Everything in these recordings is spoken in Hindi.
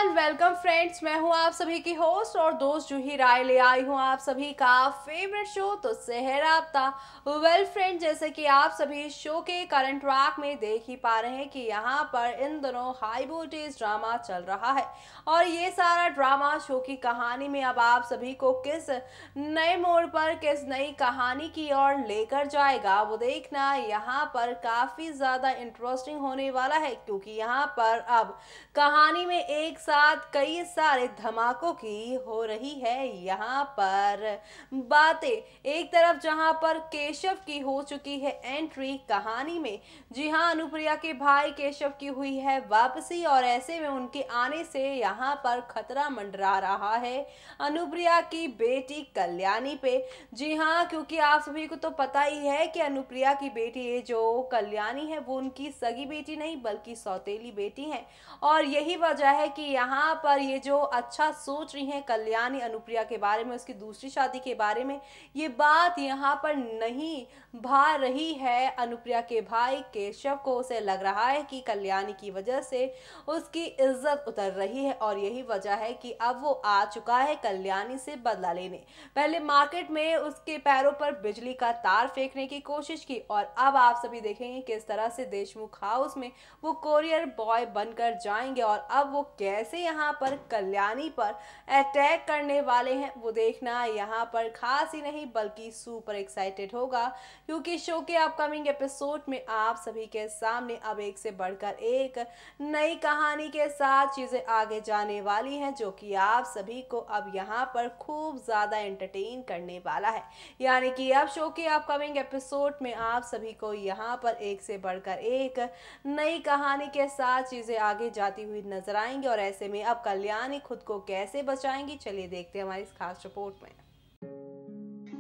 Everyone, welcome friends. मैं हूं आप सभी की होस्ट और दोस्त जूही राय, ले आई हूं आप सभी का फेवरेट शो तुझसे है राब्ता। वेल फ्रेंड, जैसे कि आप सभी शो के करंट ट्रैक में देख ही पा रहे हैं कि यहां पर इन दिनों हाई वोल्टेज ड्रामा चल रहा है और ये सारा ड्रामा शो की कहानी में अब आप सभी को किस नए मोड़ पर, किस नई कहानी की ओर लेकर जाएगा वो देखना यहाँ पर काफी ज्यादा इंटरेस्टिंग होने वाला है, क्योंकि यहाँ पर अब कहानी में एक साथ कई सारे धमाकों की हो रही है। यहाँ पर बातें एक तरफ जहाँ पर केशव की हो चुकी है एंट्री कहानी में, जी हाँ, अनुप्रिया के भाई केशव की हुई है वापसी और ऐसे में उनके आने से यहाँ पर खतरा मंडरा रहा है अनुप्रिया की बेटी कल्याणी पे। जी हाँ, क्योंकि आप सभी को तो पता ही है कि अनुप्रिया की बेटी ये जो कल्याणी है वो उनकी सगी बेटी नहीं बल्कि सौतेली बेटी है और यही वजह है कि यहाँ पर ये जो अच्छा सोच रही है कल्याणी अनुप्रिया के बारे में, उसकी दूसरी शादी के बारे में, ये बात यहाँ पर नहीं भा रही है अनुप्रिया के भाई केशव को। उसे लग रहा है कि कल्याणी की वजह से उसकी इज्जत उतर रही है और यही वजह है कि अब वो आ चुका है कल्याणी से बदला लेने। पहले मार्केट में उसके पैरों पर बिजली का तार फेंकने की कोशिश की और अब आप सभी देखेंगे किस तरह से देशमुख हाउस में वो कोरियर बॉय बनकर जाएंगे और अब वो कैसे यहाँ पर कल्याणी पर अटैक करने वाले हैं वो देखना यहाँ पर खास ही नहीं बल्कि सुपर एक्साइटेड होगा, क्योंकि शो के अपकमिंग एपिसोड में आप सभी के सामने अब एक से बढ़कर एक नई कहानी के साथ चीजें आगे जाने वाली हैं, जो कि आप सभी को अब यहाँ पर खूब ज्यादा एंटरटेन करने वाला है। यानी कि अब शो के अपकमिंग एपिसोड में आप सभी को यहाँ पर एक से बढ़कर एक नई कहानी के साथ चीजें आगे जाती हुई नजर आएंगी और ऐसे में अब कल्याणी खुद को कैसे बचाएंगी, चलिए देखते हैं हमारी इस खास रिपोर्ट में।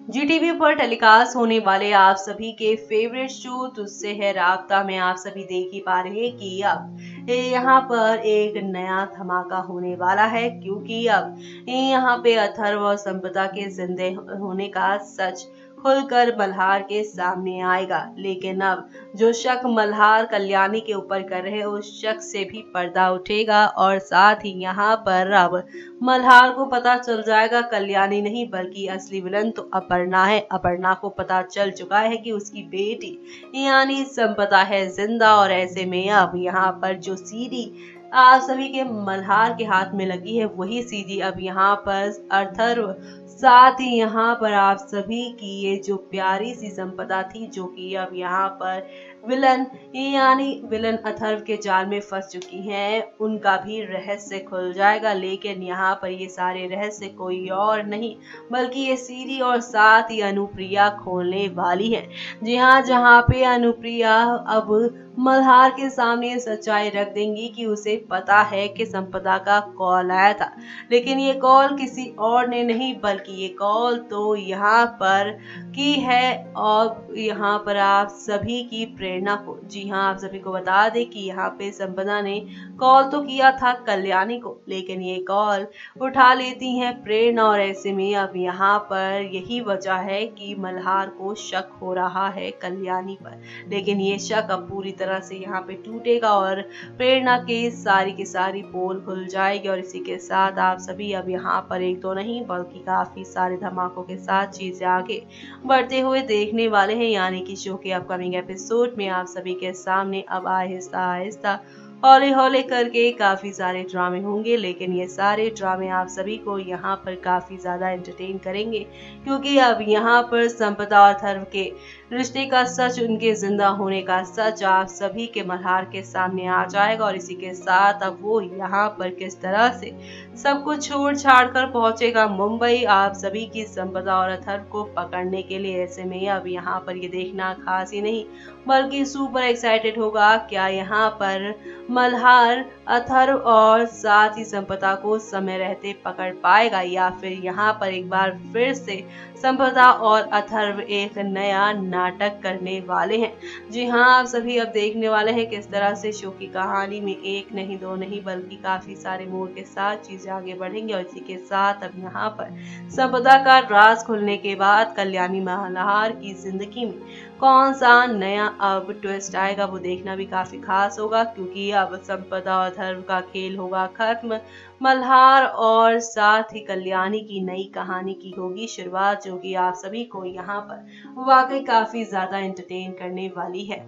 जीटीवी पर टेलीकास्ट होने वाले आप सभी के फेवरेट शो तुझसे है राब्ता में आप सभी देख ही पा रहे हैं कि अब यहाँ पर एक नया धमाका होने वाला है, क्योंकि अब यहाँ पे अथर्व और संपदा के जिंदे होने का सच खुलकर मल्हार के सामने आएगा। लेकिन अब जो शक मल्हार कल्याणी के ऊपर कर रहे हैं उस शक से भी पर्दा उठेगा और साथ ही यहाँ पर अब मल्हार को पता चल जाएगा कल्याणी नहीं बल्कि असली विलन तो अपर्णा है। अपर्णा को पता चल चुका है कि उसकी बेटी यानी संपदा है जिंदा और ऐसे में अब यहाँ पर जो सीडी आप सभी के मल्हार के हाथ में लगी है वही सीडी अब यहाँ पर अथर्व, साथ ही यहाँ पर आप सभी की ये जो प्यारी सी संपदा थी जो कि अब यहाँ पर विलन यानी विलन अथर्व के जाल में फंस चुकी हैं, उनका भी रहस्य खुल जाएगा। लेकिन यहाँ पर ये सारे रहस्य कोई और नहीं बल्कि ये सीरी और साथ ही अनुप्रिया खोलने वाली है। जी हाँ, जहाँ पे अनुप्रिया अब मल्हार के सामने सच्चाई रख देंगी कि उसे पता है कि संपदा का कॉल आया था, लेकिन ये कॉल किसी और ने नहीं बल्कि ये कॉल तो यहाँ पर की है और यहाँ पर आप सभी की प्रेरणा को। जी हाँ, आप सभी को बता दें कि यहाँ पे संपदा ने कॉल तो किया था कल्याणी को, लेकिन ये कॉल उठा लेती हैं प्रेरणा और ऐसे में अब यहाँ पर यही वजह है कि मल्हार को शक हो रहा है कल्याणी पर। लेकिन ये शक अब पूरी तरह से यहाँ पे टूटेगा और प्रेरणा के सारी पोल खुल जाएगी और इसी के साथ आप सभी अब यहाँ पर एक तो नहीं बल्कि काफी सारे धमाकों के साथ चीजें आगे बढ़ते हुए देखने वाले हैं। यानी कि शो के अपकमिंग एपिसोड में आप सभी के सामने अब आहिस्ता आहिस्ता हौले हौले करके काफी सारे ड्रामे होंगे, लेकिन ये सारे ड्रामे आप सभी को यहाँ पर काफी ज्यादा एंटरटेन करेंगे, क्योंकि अब यहाँ पर संपदा और अथर्व के रिश्ते का सच, उनके जिंदा होने का सच आप सभी के मल्हार के सामने आ जाएगा और इसी के साथ अब वो यहाँ पर किस तरह से सब कुछ छोड़ छाड़ कर पहुंचेगा मुंबई आप सभी की संपदा और अथर्व को पकड़ने के लिए। ऐसे में अब यहाँ पर ये देखना खास ही नहीं बल्कि सुपर एक्साइटेड होगा, क्या यहाँ पर मल्हार अथर्व और साथ ही संपदा को समय रहते पकड़ पाएगा या फिर यहाँ पर एक बार फिर से संपदा और अथर्व एक नया नाटक करने वाले हैं। जी हाँ, आप सभी अब देखने वाले हैं किस तरह से शो की कहानी में एक नहीं दो नहीं बल्कि काफी सारे मोड़ के साथ चीजें आगे बढ़ेंगी और इसी के साथ अब यहाँ पर संपदा का राज खुलने के बाद कल्याणी मल्हार की जिंदगी में कौन सा नया अब ट्विस्ट आएगा वो देखना भी काफी खास होगा, क्योंकि अब संपदा और धर्म का खेल होगा खत्म। मल्हार और साथ ही कल्याणी की नई कहानी की होगी शुरुआत, जो कि आप सभी को यहाँ पर वाकई काफी ज्यादा एंटरटेन करने वाली है।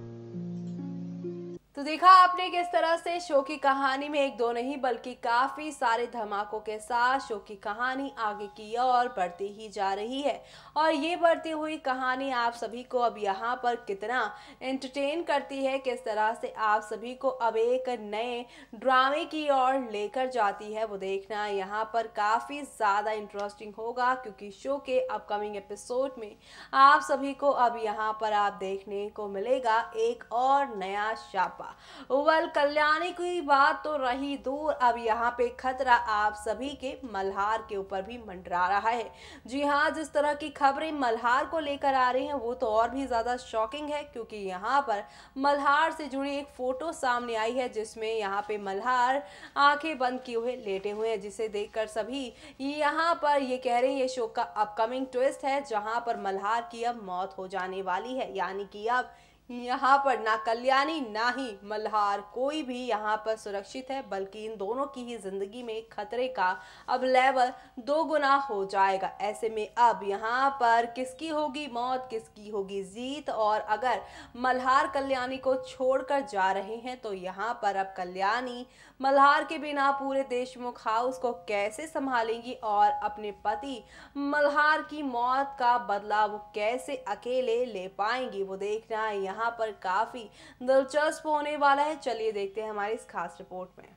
तो देखा आपने किस तरह से शो की कहानी में एक दो नहीं बल्कि काफी सारे धमाकों के साथ शो की कहानी आगे की ओर बढ़ती ही जा रही है। और ये बढ़ती हुई कहानी आप सभी को अब यहाँ पर कितना एंटरटेन करती है, किस तरह से आप सभी को अब एक नए ड्रामे की ओर लेकर जाती है, वो देखना यहाँ पर काफी ज्यादा इंटरेस्टिंग होगा। क्योंकि शो के अपकमिंग एपिसोड में आप सभी को अब यहाँ पर आप देखने को मिलेगा एक और नया शापा। वेल, कल्याणी की बात तो रही दूर, अब यहाँ पे खतरा आप सभी के मल्हार के ऊपर भी मंडरा रहा है। जी हाँ, जिस तरह की खबरें मल्हार को लेकर आ रही हैं वो तो और भी ज्यादा शॉकिंग है। क्योंकि यहाँ पर मल्हार से जुड़ी एक फोटो सामने आई है जिसमें यहाँ पे मल्हार आंखें बंद किए हुए लेटे हुए हैं, जिसे देखकर सभी यहाँ पर ये कह रहे हैं ये शो का अपकमिंग ट्विस्ट है, जहां पर मल्हार की अब मौत हो जाने वाली है। यानी कि अब यहाँ पर ना कल्याणी ना ही मल्हार कोई भी यहाँ पर सुरक्षित है, बल्कि इन दोनों की ही जिंदगी में खतरे का अब लेवल 2 गुना हो जाएगा। ऐसे में अब यहाँ पर किसकी होगी मौत, किसकी होगी जीत, और अगर मल्हार कल्याणी को छोड़कर जा रहे हैं तो यहाँ पर अब कल्याणी मल्हार के बिना पूरे देशमुख हाउस को कैसे संभालेंगी और अपने पति मल्हार की मौत का बदला वो कैसे अकेले ले पाएंगी, वो देखना यहाँ पर काफी दिलचस्प होने वाला है। चलिए देखते हैं हमारी इस खास रिपोर्ट में।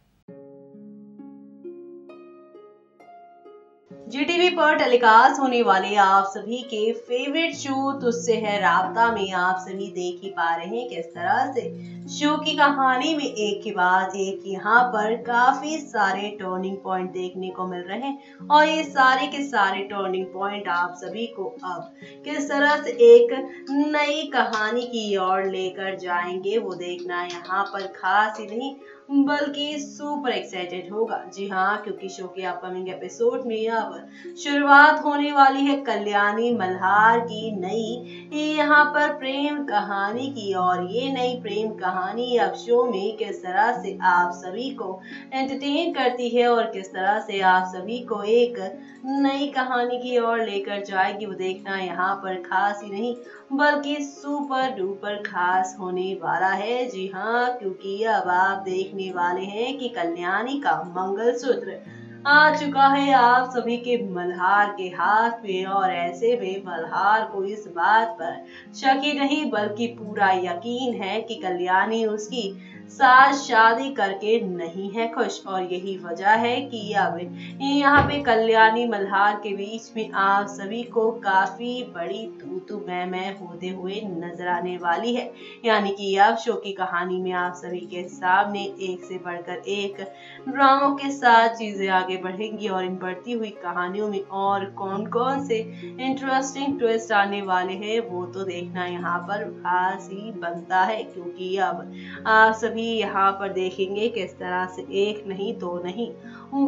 जीटीवी पर टेलीकास्ट होने वाले आप सभी के फेवरेट शो तुझसे है राब्ता में आप सभी देख ही पा रहे हैं किस तरह से शो की कहानी में एक के बाद एक यहाँ पर काफी सारे टर्निंग पॉइंट देखने को मिल रहे हैं। और ये सारे के सारे टर्निंग पॉइंट आप सभी को अब किस तरह से एक नई कहानी की ओर लेकर जाएंगे, वो देखना यहाँ पर खास ही नहीं बल्कि सुपर एक्साइटेड होगा। जी हाँ, क्योंकि शो के अपकमिंग एपिसोड में अब शुरुआत होने वाली है कल्याणी मल्हार की नई यहाँ पर प्रेम कहानी की। और ये नई प्रेम कहानी अब शो में किस तरह से आप सभी को एंटरटेन करती है और किस तरह से आप सभी को एक नई कहानी की ओर लेकर जाएगी, वो देखना यहाँ पर खास ही नहीं बल्कि सुपर डुपर खास होने वाला है। जी हाँ, क्योंकि अब आप देखने वाले हैं कि कल्याणी का मंगलसूत्र आ चुका है आप सभी के मल्हार के हाथ में। और ऐसे में मल्हार को इस बात पर शक ही नहीं बल्कि पूरा यकीन है कि कल्याणी उसकी साथ शादी करके नहीं है खुश। और यही वजह है कि अब यहाँ पे कल्याणी मल्हार के बीच में आप सभी को काफी बड़ी तू मैं होते हुए नजर आने वाली है। यानी कि अब शो की कहानी में आप सभी के सामने एक से बढ़कर एक ड्रामों के साथ चीजें आगे बढ़ेंगी। और इन बढ़ती हुई कहानियों में और कौन कौन से इंटरेस्टिंग ट्विस्ट आने वाले हैं वो तो देखना यहाँ पर खास ही बनता है। क्योंकि अब आप सभी यहाँ पर देखेंगे किस तरह से एक नहीं दो नहीं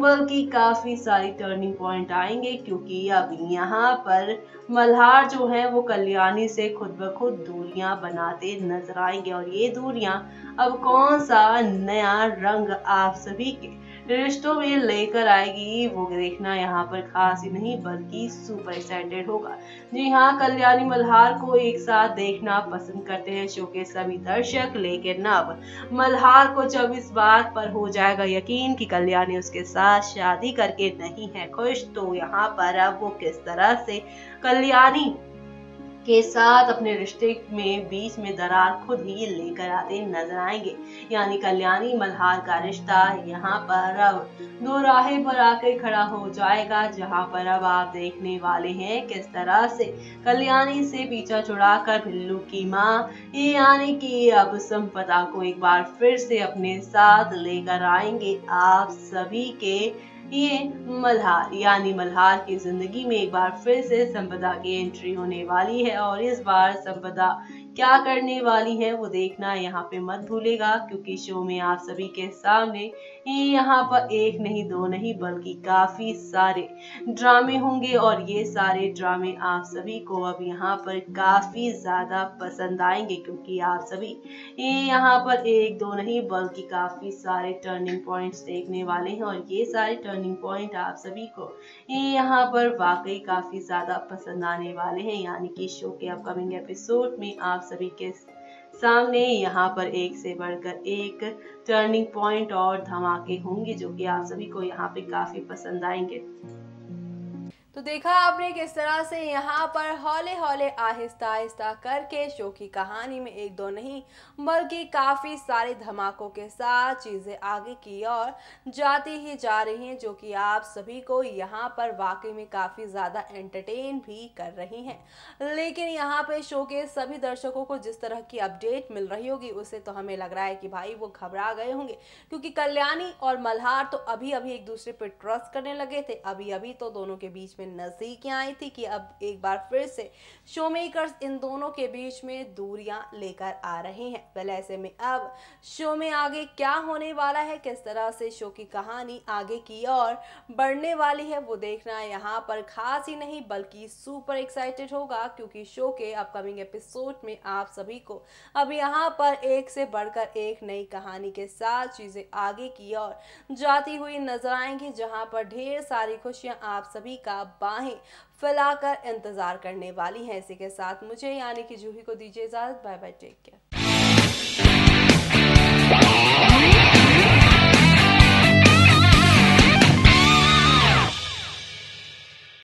बल्कि काफी सारी टर्निंग पॉइंट आएंगे। क्योंकि अब यहाँ पर मल्हार जो है वो कल्याणी से खुद ब खुद दूरियां बनाते नजर आएंगे। और ये दूरियां अब कौन सा नया रंग आप सभी के रिश्तों में लेकर आएगी, वो देखना यहाँ पर खास ही नहीं बल्कि सुपर एक्साइटेड होगा। जी हाँ, कल्याणी मल्हार को एक साथ देखना पसंद करते हैं शो के सभी दर्शक, लेकिन अब मल्हार को जब इस बात पर हो जाएगा यकीन कि कल्याणी उसके साथ शादी करके नहीं है खुश, तो यहाँ पर अब वो किस तरह से कल्याणी के साथ अपने रिश्ते में बीच में दरार खुद ही लेकर आते नजर आएंगे। यानी कल्याणी मल्हार का रिश्ता यहाँ पर अब दो राहे पर आकर खड़ा हो जाएगा, जहाँ पर अब आप देखने वाले हैं किस तरह से कल्याणी से पीछा छुड़ाकर भिल्लू की माँ यानी कि अब संपदा को एक बार फिर से अपने साथ लेकर आएंगे आप सभी के ये मल्हार। यानी मल्हार की जिंदगी में एक बार फिर से संपदा की एंट्री होने वाली है। और इस बार संपदा क्या करने वाली है वो देखना यहाँ पे मत भूलेगा, क्योंकि शो में आप सभी के सामने यहाँ पर एक नहीं दो नहीं बल्कि काफी सारे ड्रामे होंगे और ये सारे ड्रामे आप सभी को अब यहाँ पर काफी ज्यादा पसंद आएंगे, क्योंकि आप सभी यहाँ पर एक दो नहीं बल्कि काफी सारे टर्निंग पॉइंट्स देखने वाले हैं और ये सारे टर्निंग पॉइंट आप सभी को यहाँ पर वाकई काफी ज्यादा पसंद आने वाले हैं। यानी कि शो के अपकमिंग एपिसोड में आप सभी के सामने यहाँ पर एक से बढ़कर एक टर्निंग पॉइंट और धमाके होंगे जो कि आप सभी को यहाँ पे काफी पसंद आएंगे। तो देखा आपने किस तरह से यहाँ पर हौले हौले आहिस्ता आहिस्ता करके शो की कहानी में एक दो नहीं बल्कि काफ़ी सारे धमाकों के साथ चीज़ें आगे की और जाती ही जा रही हैं, जो कि आप सभी को यहाँ पर वाकई में काफ़ी ज़्यादा एंटरटेन भी कर रही हैं। लेकिन यहाँ पे शो के सभी दर्शकों को जिस तरह की अपडेट मिल रही होगी उससे तो हमें लग रहा है कि भाई वो घबरा गए होंगे, क्योंकि कल्याणी और मल्हार तो अभी अभी एक दूसरे पर ट्रस्ट करने लगे थे। अभी अभी तो दोनों के बीच में नजदीकियां आई थी कि अब एक बार फिर से शो मेकर्स इन दोनों के बीच में दूरियां लेकर आ रहे हैं। वेल ऐसे में अब शो में आगे क्या होने वाला है, किस तरह से शो की कहानी आगे की ओर बढ़ने वाली है, वो देखना यहाँ पर खास ही नहीं बल्कि सुपर एक्साइटेड होगा, क्योंकि शो के अपकमिंग एपिसोड में आप सभी को अब यहाँ पर एक से बढ़कर एक नई कहानी के साथ चीजें आगे की ओर जाती हुई नजर आएंगी, जहां पर ढेर सारी खुशियां आप सभी का बाहें फैलाकर इंतजार करने वाली हैं। इसी के साथ मुझे यानी कि जूही को दीजिए इजाजत। Bye bye, take care.